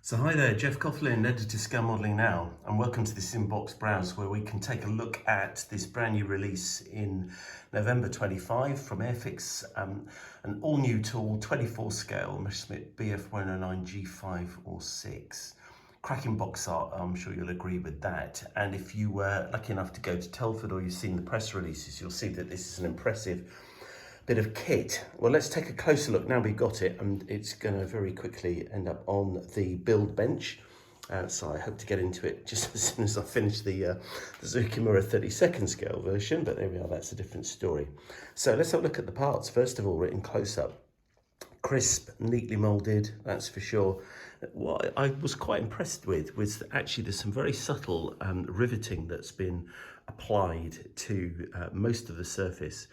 So hi there, Jeff Coughlin, editor to Scale Modelling Now, and welcome to this inbox browse where we can take a look at this brand new release in November 25 from Airfix, an all new tool, 24 scale, Messerschmitt Bf109G-5 or 6. Cracking box art, I'm sure you'll agree with that. And if you were lucky enough to go to Telford or you've seen the press releases, you'll see that this is an impressive bit of kit. Well, let's take a closer look now we've got it, and it's going to very quickly end up on the build bench. So I hope to get into it just as soon as I finish the Zukimura 32nd scale version, but there we are, that's a different story. So let's have a look at the parts. First of all, in close up. Crisp, neatly moulded, that's for sure. What I was quite impressed with was actually there's some very subtle riveting that's been applied to most of the surface,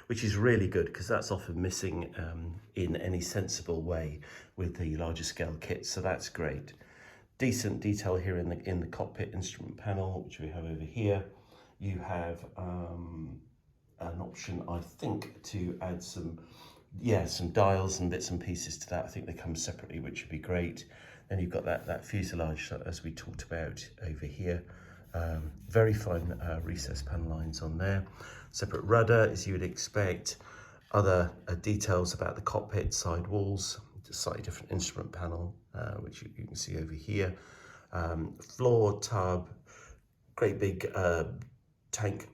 which is really good because that's often missing in any sensible way with the larger scale kits, so that's great. Decent detail here in the cockpit instrument panel, which we have over here. You have an option, I think, to add some dials and bits and pieces to that. I think they come separately, which would be great. Then you've got that fuselage, as we talked about over here. Very fine recessed panel lines on there. Separate rudder, as you would expect. Other details about the cockpit, side walls, just slightly different instrument panel, which you can see over here. Floor tub, great big tank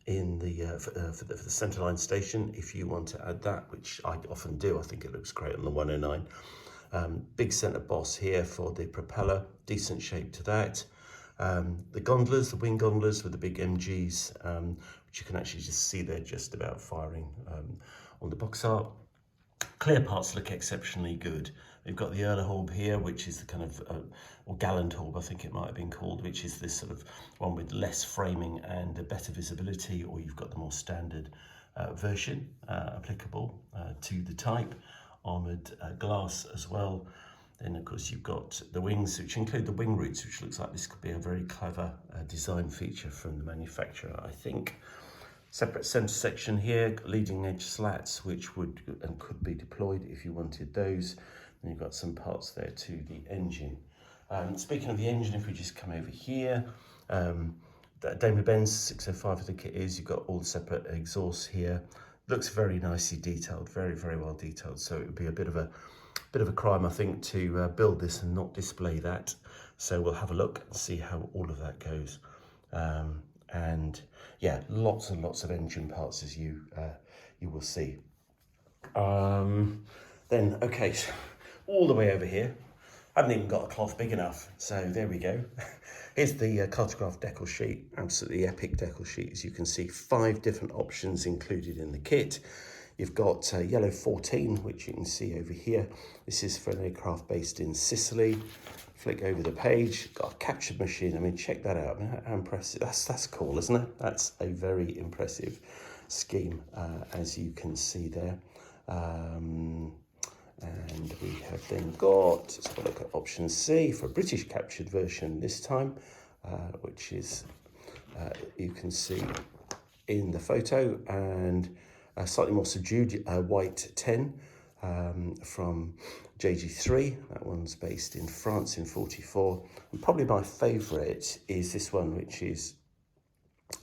in the for the centerline station, if you want to add that, which I often do. I think it looks great on the 109. Big center boss here for the propeller, decent shape to that. The gondolas, the wing gondolas with the big MGs, which you can actually just see there just about firing on the box art. Clear parts look exceptionally good. We've got the Erlehorb here, which is the kind of, or Gallentorb, I think it might have been called, which is this sort of one with less framing and a better visibility, or you've got the more standard version applicable to the type. Armoured glass as well. Then of course you've got the wings, which include the wing roots, which looks like this could be a very clever design feature from the manufacturer, I think. Separate centre section here, leading edge slats, which would and could be deployed if you wanted those. And you've got some parts there to the engine. Speaking of the engine, if we just come over here, Daimler-Benz 605 I think it is, you've got all the separate exhausts here. Looks very nicely detailed, very, very well detailed. So it would be a bit of a crime, I think, to build this and not display that. So we'll have a look and see how all of that goes. And yeah, lots and lots of engine parts, as you will see. Then, okay, so all the way over here, I haven't even got a cloth big enough. So there we go. Here's the cartograph decal sheet, absolutely epic decal sheet. As you can see, 5 different options included in the kit. You've got yellow 14, which you can see over here. This is for an aircraft based in Sicily. Flick over the page, got a captured machine. I mean, check that out. I mean, how impressive. That's cool, isn't it? That's a very impressive scheme, as you can see there. And we have then got, let's have a look at option C for a British captured version this time, which is, you can see in the photo, and a slightly more subdued white 10 from JG3. That one's based in France in 44. And probably my favourite is this one, which is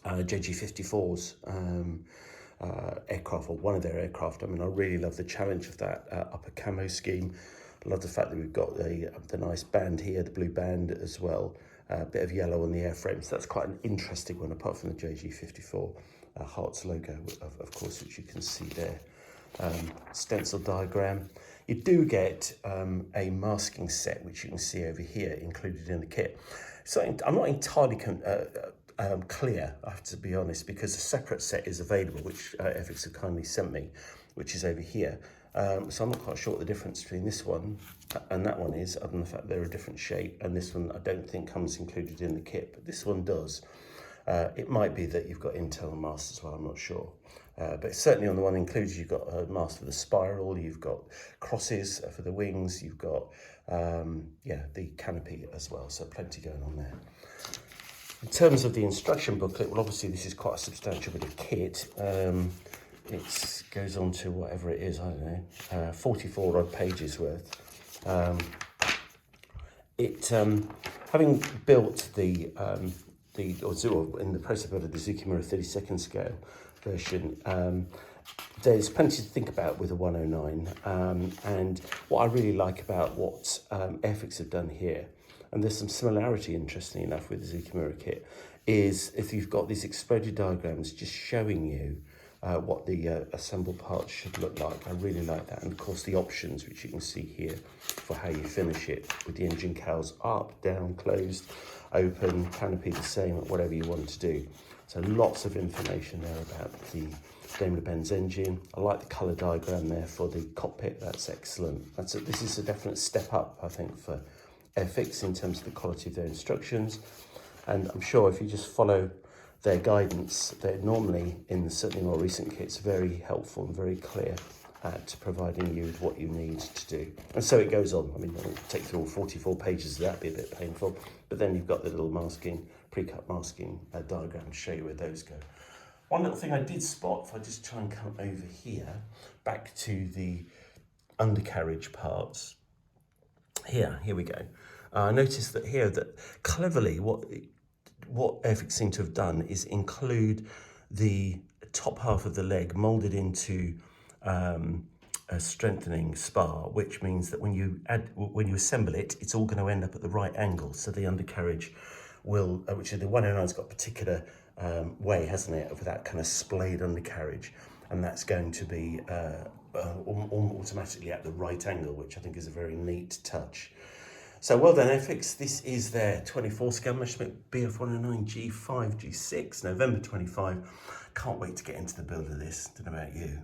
JG54's aircraft, or one of their aircraft. I mean, I really love the challenge of that upper camo scheme. I love the fact that we've got the nice band here, the blue band as well. A bit of yellow on the airframe, so that's quite an interesting one, apart from the JG54 Hearts logo, of course, which you can see there. Stencil diagram. You do get a masking set, which you can see over here, included in the kit. So I'm not entirely clear, I have to be honest, because a separate set is available, which Airfix have kindly sent me, which is over here. So I'm not quite sure what the difference between this one and that one is, other than the fact they're a different shape, and this one I don't think comes included in the kit, but this one does. It might be that you've got internal masts as well, I'm not sure. But certainly on the one included, you've got a mast for the spiral, you've got crosses for the wings, you've got, the canopy as well, so plenty going on there. In terms of the instruction booklet, well, obviously this is quite a substantial bit of kit. It goes on to whatever it is, I don't know, 44 odd pages worth. having built or in the process of building the Zucchimura 32nd scale version, there's plenty to think about with a 109, and what I really like about what Airfix have done here, and there's some similarity, interestingly enough, with the Zucchimura kit, is if you've got these exploded diagrams just showing you what the assembled parts should look like. I really like that. And of course the options, which you can see here for how you finish it, with the engine cowls up, down, closed, open, canopy the same, whatever you want to do. So lots of information there about the Daimler-Benz engine. I like the colour diagram there for the cockpit. That's excellent. This is a definite step up, I think, for Airfix in terms of the quality of their instructions. And I'm sure if you just follow their guidance, they're normally, in certainly more recent kits, very helpful and very clear at providing you with what you need to do. And so it goes on. I mean, I won't take through all 44 pages of that, be a bit painful, but then you've got the little masking, pre-cut masking diagram to show you where those go. One little thing I did spot, if I just try and come over here, back to the undercarriage parts. Here we go. I noticed that here, that cleverly, what Airfix seem to have done is include the top half of the leg moulded into a strengthening spar, which means that when you assemble it, it's all going to end up at the right angle. So the undercarriage will, which is the 109's got a particular way, hasn't it, of that kind of splayed undercarriage, and that's going to be automatically at the right angle, which I think is a very neat touch. So well done, Airfix. This is their 24 scale Messerschmitt Bf109G-5 G6, November 25. Can't wait to get into the build of this. Don't know about you.